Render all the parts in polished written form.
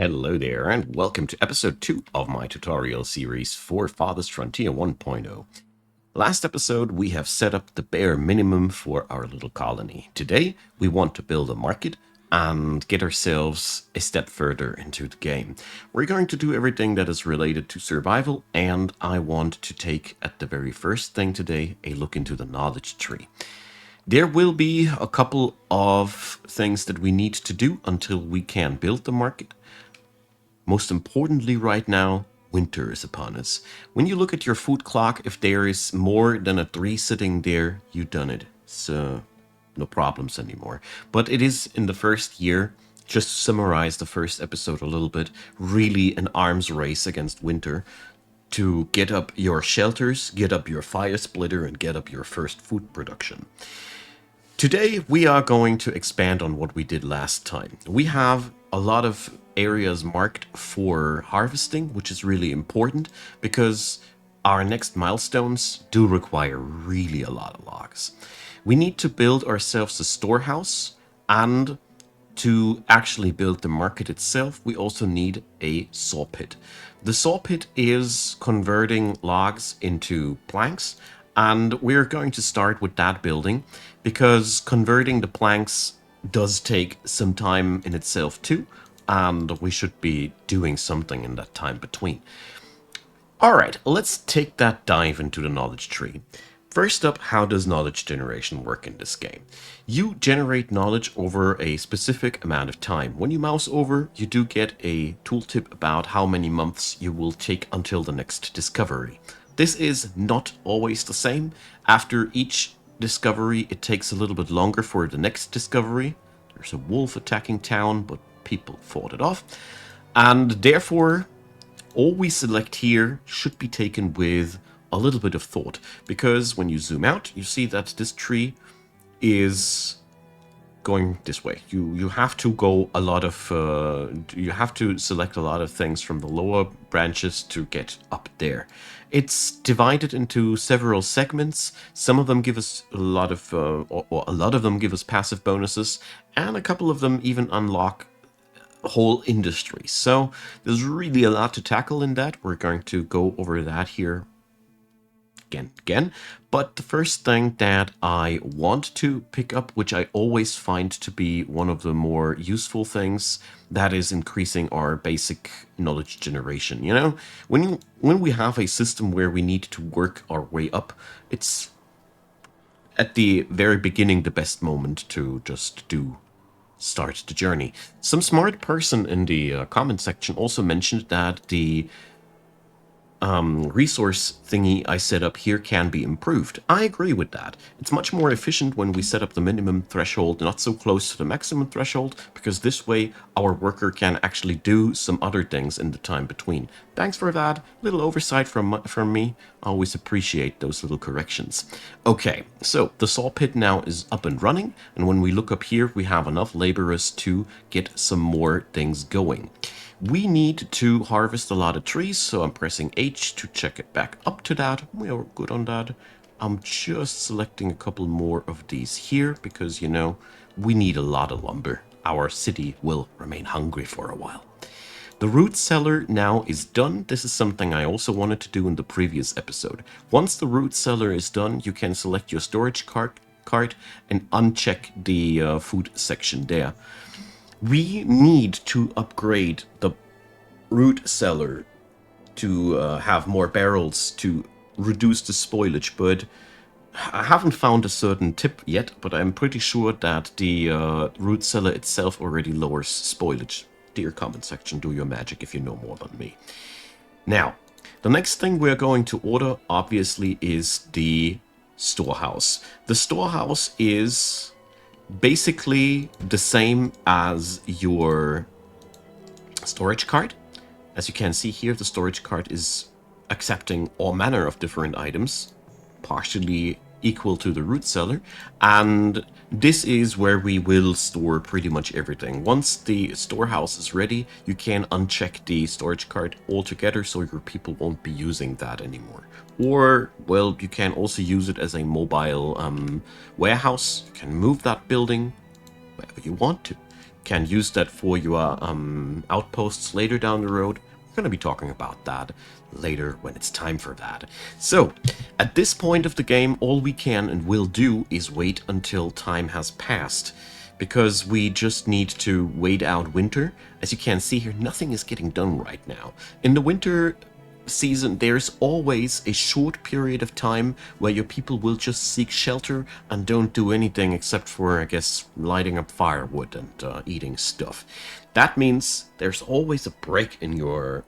Hello there, and welcome to episode 2 of my tutorial series for Farthest Frontier 1.0. Last episode, we have set up the bare minimum for our little colony. Today, we want to build a market and get ourselves a step further into the game. We're going to do everything that is related to survival, and I want to take, at the very first thing today, a look into the knowledge tree. There will be a couple of things that we need to do until we can build the market. Most importantly right now, winter is upon us. When you look at your food clock, if there is more than a 3 sitting there, you done it. So, no problems anymore. But it is in the first year, just to summarize the first episode a little bit, really an arms race against winter to get up your shelters, get up your fire splitter, and get up your first food production. Today, we are going to expand on what we did last time. We have a lot of areas marked for harvesting, which is really important because our next milestones do require really a lot of logs. We need to build ourselves a storehouse, and to actually build the market itself, we also need a saw pit. The saw pit is converting logs into planks, and we're going to start with that building because converting the planks does take some time in itself too, and we should be doing something in that time between. Alright, let's take that dive into the knowledge tree. First up, how does knowledge generation work in this game? You generate knowledge over a specific amount of time. When you mouse over, you do get a tooltip about how many months you will take until the next discovery. This is not always the same. After each discovery, it takes a little bit longer for the next discovery. There's a wolf attacking town, but people fought it off. And therefore, all we select here should be taken with a little bit of thought, because when you zoom out, you see that this tree is going this way. You have to go a lot of you have to select a lot of things from the lower branches to get up there. It's divided into several segments. Some of them give us a lot of or a lot of them give us passive bonuses, and a couple of them even unlock whole industries. So there's really a lot to tackle in that. We're going to go over that here again. But the first thing that I want to pick up, which I always find to be one of the more useful things, that is increasing our basic knowledge generation. You know, when we have a system where we need to work our way up, it's at the very beginning the best moment to just start the journey. Some smart person in the comment section also mentioned that the resource thingy I set up here can be improved. I agree with that. It's much more efficient when we set up the minimum threshold not so close to the maximum threshold, because this way our worker can actually do some other things in the time between. Thanks for that. Little oversight from me. I always appreciate those little corrections. Okay, so the saw pit now is up and running, and when we look up here, we have enough laborers to get some more things going. We need to harvest a lot of trees, so I'm pressing H to check it back up to that. We are good on that. I'm just selecting a couple more of these here because, you know, we need a lot of lumber. Our city will remain hungry for a while. The root cellar now is done. This is something I also wanted to do in the previous episode. Once the root cellar is done, you can select your storage cart and uncheck the food section there. We need to upgrade the root cellar to have more barrels to reduce the spoilage, but I haven't found a certain tip yet, but I'm pretty sure that the root cellar itself already lowers spoilage. Dear comment section, do your magic if you know more than me. Now, the next thing we're going to order, obviously, is the storehouse. The storehouse is basically the same as your storage cart. As you can see here, the storage cart is accepting all manner of different items, partially equal to the root cellar, and this is where we will store pretty much everything. Once the storehouse is ready, you can uncheck the storage cart altogether, so your people won't be using that anymore. Or, well, you can also use it as a mobile warehouse. You can move that building wherever you want to. can use that for your outposts later down the road. We're going to be talking about that later when it's time for that. So, at this point of the game, all we can and will do is wait until time has passed, because we just need to wait out winter. As you can see here, nothing is getting done right now. In the winter season, there's always a short period of time where your people will just seek shelter and don't do anything except for, I guess, lighting up firewood and eating stuff. That means there's always a break in your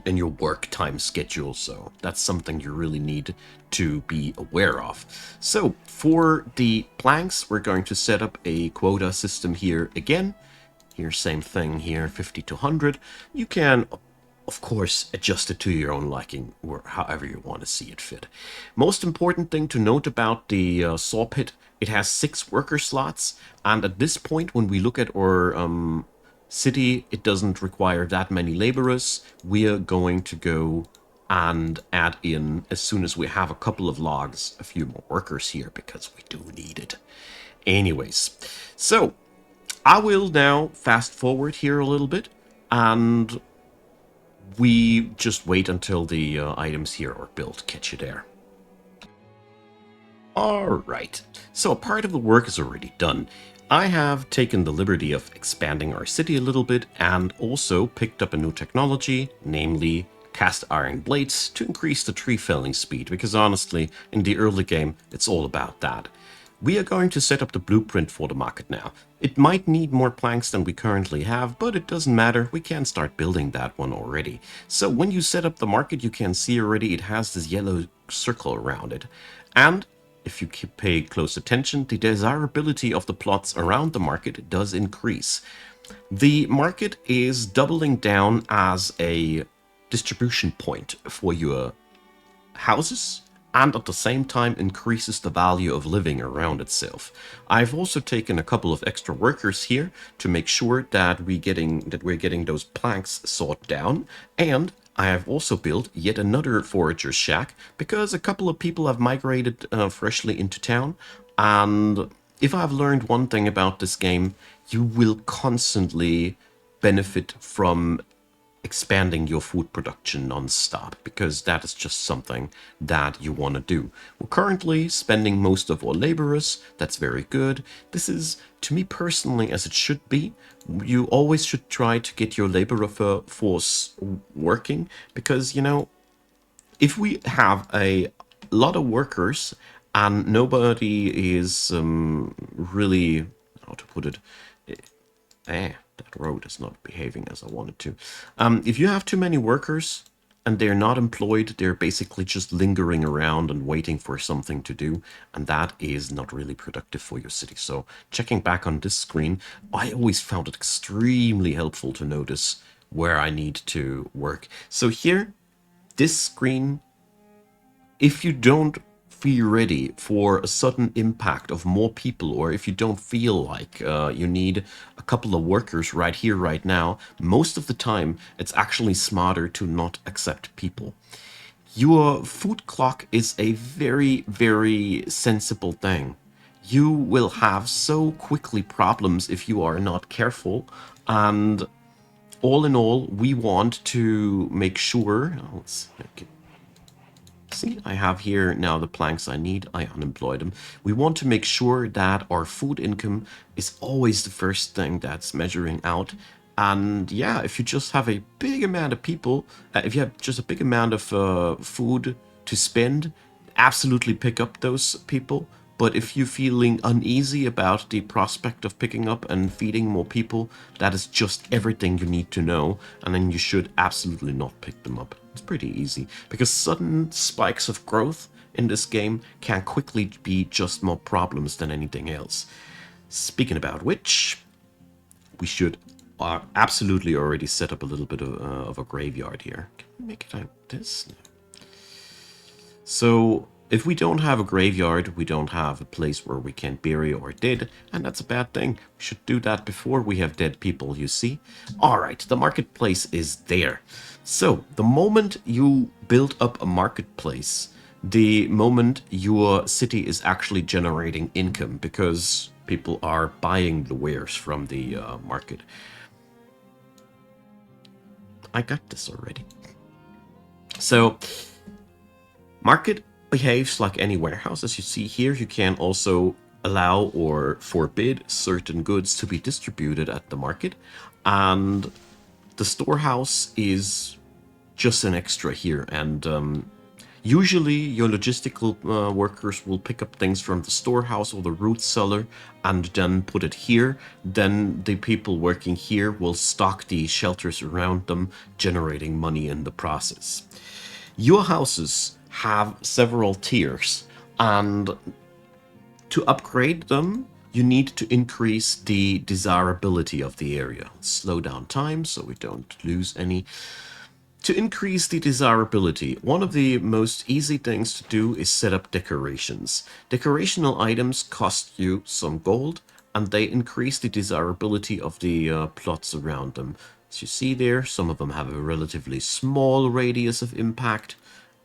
your work time schedule, so that's something you really need to be aware of. So for the planks, we're going to set up a quota system here again. Here, same thing here, 50 to 100. You can, of course, adjust it to your own liking, or however you want to see it fit. Most important thing to note about the saw pit, it has 6 worker slots, and at this point, when we look at our city, it doesn't require that many laborers. We are going to go and add in, as soon as we have a couple of logs, a few more workers here, because we do need it. Anyways, so I will now fast forward here a little bit, and we just wait until the items here are built. Catch you there. Alright, so a part of the work is already done. I have taken the liberty of expanding our city a little bit and also picked up a new technology, namely cast iron blades, to increase the tree felling speed, because honestly, in the early game, it's all about that. We are going to set up the blueprint for the market now. It might need more planks than we currently have, but it doesn't matter, we can start building that one already. So when you set up the market, you can see already it has this yellow circle around it. And if you pay close attention, the desirability of the plots around the market does increase. The market is doubling down as a distribution point for your houses, and at the same time increases the value of living around itself. I've also taken a couple of extra workers here to make sure that we're getting those planks sawed down, and I have also built yet another forager's shack because a couple of people have migrated freshly into town, and if I've learned one thing about this game, you will constantly benefit from expanding your food production non-stop, because that is just something that you want to do. We're currently spending most of our laborers. That's very good. This is, to me personally, as it should be. You always should try to get your laborer force working, because, you know, if we have a lot of workers and nobody is really, how to put it, that road is not behaving as I wanted to. If you have too many workers and they're not employed, they're basically just lingering around and waiting for something to do, and that is not really productive for your city. So checking back on this screen, I always found it extremely helpful to notice where I need to work. So here, this screen, if you don't feel ready for a sudden impact of more people, or if you don't feel like you need a couple of workers right here, right now, most of the time it's actually smarter to not accept people. Your food clock is a very, very sensible thing. You will have so quickly problems if you are not careful, and all in all, we want to make sure, let's make it. See, I have here now the planks I need. I unemployed them. We want to make sure that our food income is always the first thing that's measuring out. And yeah, if you just have a big amount of people, if you have just a big amount of food to spend, absolutely pick up those people. But if you're feeling uneasy about the prospect of picking up and feeding more people, that is just everything you need to know, and then you should absolutely not pick them up. It's pretty easy, because sudden spikes of growth in this game can quickly be just more problems than anything else. Speaking about which, we should absolutely already set up a little bit of a graveyard here. Can we make it like this? No. So if we don't have a graveyard, we don't have a place where we can bury our dead, and that's a bad thing. We should do that before we have dead people, you see. Alright, the marketplace is there. So, the moment you build up a marketplace, the moment your city is actually generating income, because People are buying the wares from the market. I got this already. So, market behaves like any warehouse. As you see here, you can also allow or forbid certain goods to be distributed at the market. And the storehouse is just an extra here. And usually your logistical workers will pick up things from the storehouse or the root cellar and then put it here. Then the people working here will stock the shelters around them, generating money in the process. Your houses have several tiers, and to upgrade them, you need to increase the desirability of the area. Slow down time so we don't lose any. To increase the desirability, one of the most easy things to do is set up decorations. Decorational items cost you some gold, and they increase the desirability of the plots around them. As you see there, some of them have a relatively small radius of impact,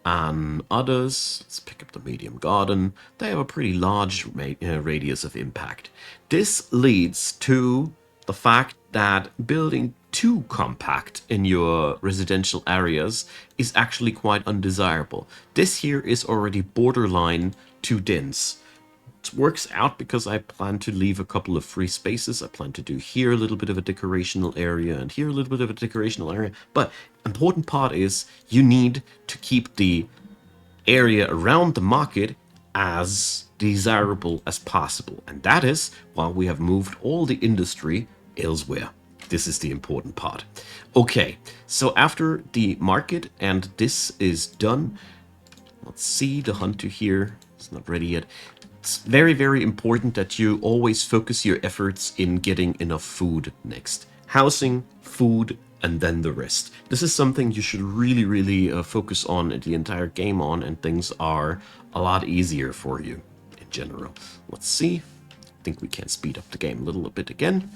and others, let's pick up the medium garden, they have a pretty large radius of impact. This leads to the fact that building too compact in your residential areas is actually quite undesirable. This here is already borderline too dense. It works out because I plan to leave a couple of free spaces. I plan to do here a little bit of a decorational area and here a little bit of a decorational area. But important part is you need to keep the area around the market as desirable as possible. And that is why we have moved all the industry elsewhere. This is the important part. Okay, so after the market and this is done, let's see the hunter here. It's not ready yet. It's very, very important that you always focus your efforts in getting enough food next. Housing, food, and then the rest. This is something you should really, really focus on the entire game on, and things are a lot easier for you in general. Let's see. I think we can speed up the game a little bit again.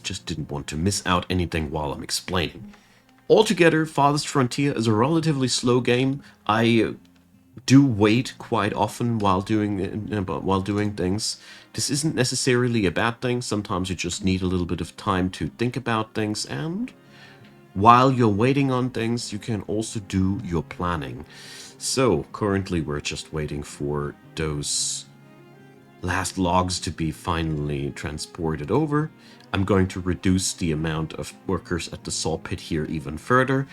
Just didn't want to miss out anything while I'm explaining. Altogether, Farthest Frontier is a relatively slow game. I do wait quite often while doing things. This isn't necessarily a bad thing. Sometimes you just need a little bit of time to think about things, and while you're waiting on things, you can also do your planning. So currently we're just waiting for those last logs to be finally transported over. I'm going to reduce the amount of workers at the saw pit here even further.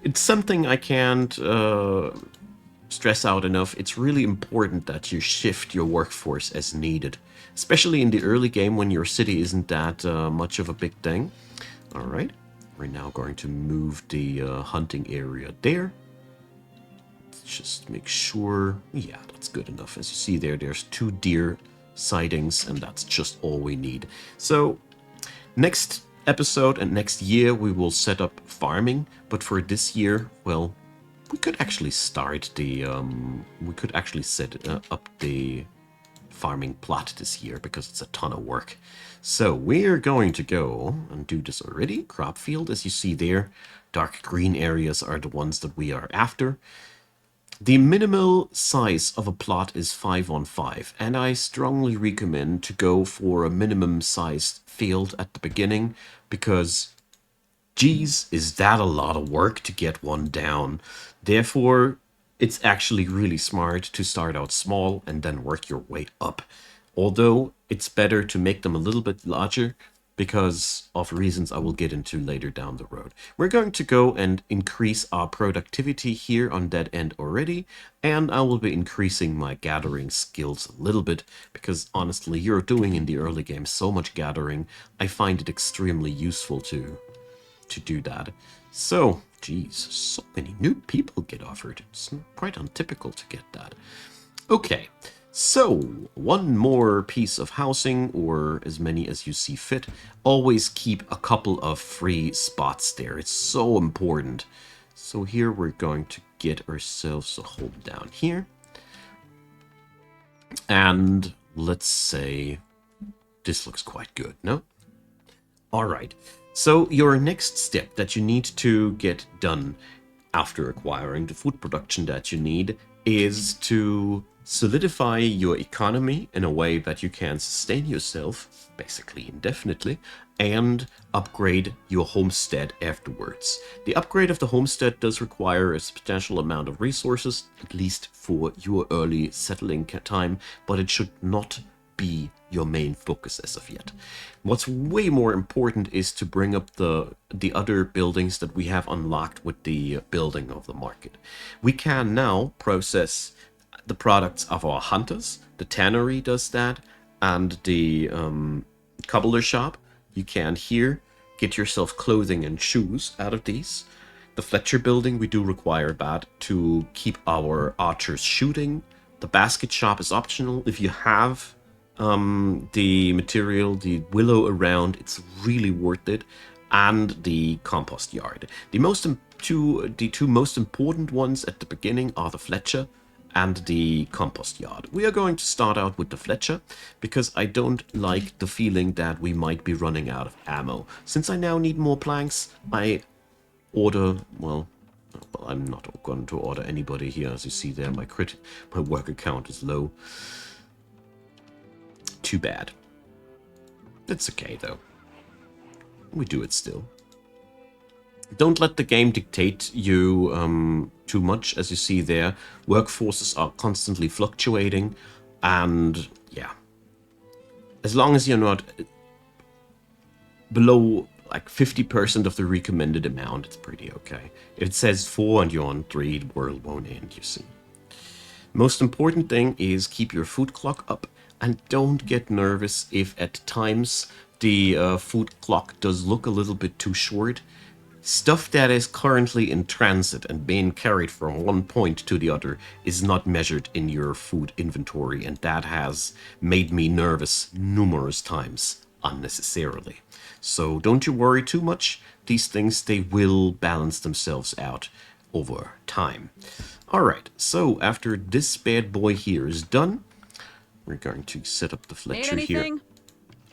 It's something I can't stress out enough. It's really important that you shift your workforce as needed, especially in the early game when your city isn't that much of a big thing. All right, we're now going to move the hunting area there. Let's just make sure, yeah, that's good enough. As you see there, there's 2 deer sightings, and that's just all we need. So next episode and next year we will set up farming, but for this year, well, we could actually start the set up the farming plot this year because it's a ton of work. So we're going to go and do this already. Crop field, as you see there, dark green areas are the ones that we are after. The minimal size of a plot is 5 on 5, and I strongly recommend to go for a minimum sized field at the beginning because, geez, is that a lot of work to get one down. Therefore, it's actually really smart to start out small and then work your way up. Although it's better to make them a little bit larger because of reasons I will get into later down the road. We're going to go and increase our productivity here on that end already, and I will be increasing my gathering skills a little bit because honestly, you're doing in the early game so much gathering, I find it extremely useful to do that. So, geez, so many new people get offered. It's quite untypical to get that. Okay, so one more piece of housing, or as many as you see fit. Always keep a couple of free spots there. It's so important. So here we're going to get ourselves a hole down here. And let's say this looks quite good, no? All right. So your next step that you need to get done after acquiring the food production that you need is to solidify your economy in a way that you can sustain yourself, basically indefinitely, and upgrade your homestead afterwards. The upgrade of the homestead does require a substantial amount of resources, at least for your early settling time, but it should not be your main focus as of yet. What's way more important is to bring up the other buildings that we have unlocked with the building of the market. We can now process the products of our hunters. The tannery does that, and the cobbler shop. You can here get yourself clothing and shoes out of these. The Fletcher building, we do require that to keep our archers shooting. The basket shop is optional. If you have the material, the willow around, it's really worth it. And the compost yard. The two most important ones at the beginning are the Fletcher and the compost yard. We are going to start out with the Fletcher because I don't like the feeling that we might be running out of ammo. Since I now need more planks, I order, well, I'm not going to order anybody here. As you see there, my worker count is low. Too bad. It's okay though. We do it still. Don't let the game dictate you too much. As you see there, workforces are constantly fluctuating, and yeah, as long as you're not below like 50% of the recommended amount, it's pretty okay. If it says 4 and you're on 3, the world won't end, you see. Most important thing is keep your food clock up, and don't get nervous if at times the food clock does look a little bit too short. Stuff that is currently in transit and being carried from one point to the other is not measured in your food inventory, and that has made me nervous numerous times unnecessarily. So don't you worry too much. These things, they will balance themselves out over time. Alright, so after this bad boy here is done, we're going to set up the Fletcher here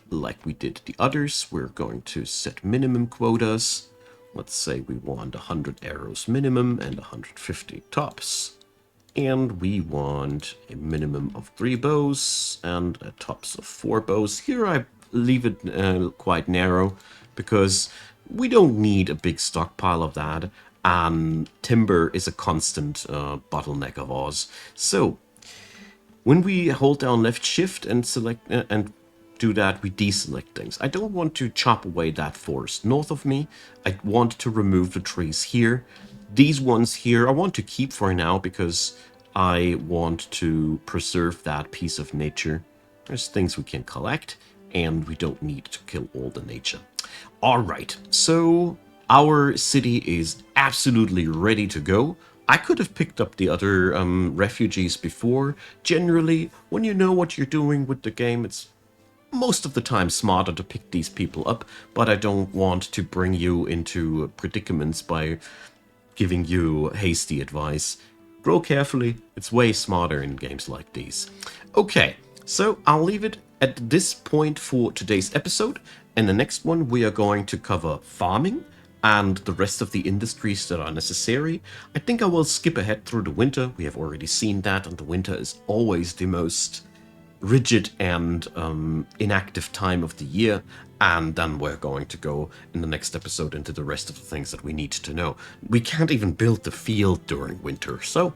like we did the others. We're going to set minimum quotas. Let's say we want 100 arrows minimum and 150 tops. And we want a minimum of 3 bows and a tops of 4 bows. Here I leave it quite narrow because we don't need a big stockpile of that. And timber is a constant bottleneck of ours. So when we hold down left shift and select and do that, we deselect things. I don't want to chop away that forest north of me. I want to remove the trees here. These ones here I want to keep for now because I want to preserve that piece of nature. There's things we can collect, and we don't need to kill all the nature. Alright, so our city is absolutely ready to go. I could have picked up the other refugees before. Generally, when you know what you're doing with the game, it's most of the time smarter to pick these people up, but I don't want to bring you into predicaments by giving you hasty advice. Grow carefully, it's way smarter in games like these. Okay, so I'll leave it at this point for today's episode. In the next one, we are going to cover farming and the rest of the industries that are necessary. I think I will skip ahead through the winter. We have already seen that, and the winter is always the most rigid and inactive time of the year, and then we're going to go in the next episode into the rest of the things that we need to know. We can't even build the field during winter, so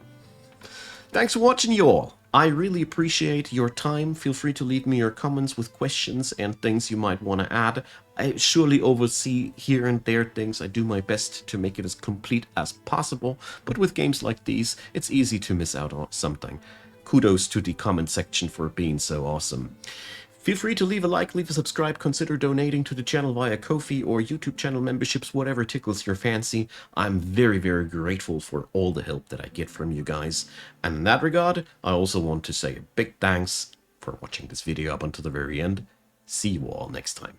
thanks for watching, you all. I really appreciate your time. Feel free to leave me your comments with questions and things you might want to add. I surely oversee here and there things. I do my best to make it as complete as possible, but with games like these, it's easy to miss out on something. Kudos to the comment section for being so awesome. Feel free to leave a like, leave a subscribe, consider donating to the channel via Ko-fi or YouTube channel memberships, whatever tickles your fancy. I'm very, very grateful for all the help that I get from you guys. And in that regard, I also want to say a big thanks for watching this video up until the very end. See you all next time.